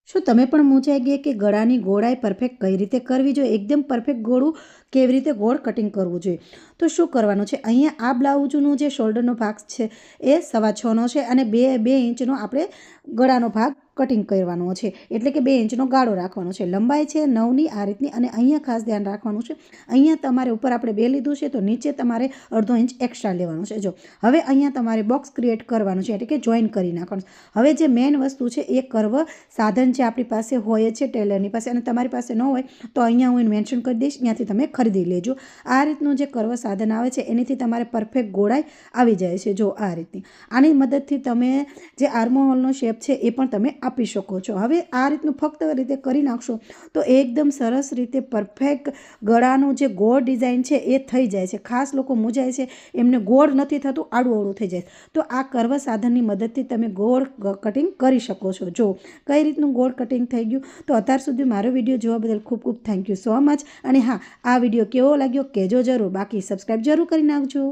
શું તમે પણ મૂંઝાઈ ગયા કે ગળાની ગોળાઈ પરફેક્ટ કઈ રીતે કરવી જોઈએ, એકદમ પરફેક્ટ ગોળું કેવી રીતે ગોળ કટિંગ કરવું જોઈએ? તો શું કરવાનું છે, અહીંયા આ બ્લાઉઝનું જે શોલ્ડરનો ભાગ છે એ 6.25નો છે અને 2 ઇંચનો આપણે ગળાનો ભાગ કટિંગ કરવાનો છે, એટલે કે 2 ઇંચનો ગાળો રાખવાનો છે. લંબાઈ છે 9ની આ રીતની. અને અહીંયા ખાસ ધ્યાન રાખવાનું છે, અહીંયા તમારે ઉપર આપણે 2 લીધું છે તો નીચે તમારે 1/2 ઇંચ એક્સ્ટ્રા લેવાનું છે. જો હવે અહીંયા તમારે બોક્સ ક્રિએટ કરવાનું છે, એટલે કે જોઈન કરી નાખવાનું. હવે જે મેઇન વસ્તુ છે એ કર્વ સાધન જે આપણી પાસે હોય છે ટેલરની પાસે, અને તમારી પાસે ન હોય તો અહીંયા હું મેન્શન કરી દઈશ, ત્યાંથી તમે ખરીદી લેજો. આ રીતનું જે કર્વ સાધન આવે છે એનીથી તમારે પરફેક્ટ ગોળાઈ આવી જાય છે. જો આ રીતની આની મદદથી તમે જે આર્મહોલનો શેપ છે એ પણ તમે આપી શકો છો. હવે આ રીતનું ફક્ત રીતે કરી નાખશો તો એકદમ સરસ રીતે પરફેક્ટ ગળાનું જે ગોળ ડિઝાઇન છે એ થઈ જાય છે. ખાસ લોકો મૂંઝાય છે, એમને ગોળ નથી થતું, આડું અવળું થઈ જાય, તો આ કર્વ સાધનની મદદથી તમે ગોળ કટિંગ કરી શકો છો. જો કઈ રીતનું ગોળ કટિંગ થઈ ગયું. તો અત્યાર સુધી મારો વિડીયો જોવા બદલ ખૂબ ખૂબ થેન્ક યુ સો મચ. અને હા, આ વિડીયો કેવો લાગ્યો કહેજો જરૂર, બાકી સબસ્ક્રાઈબ જરૂર કરી નાખજો.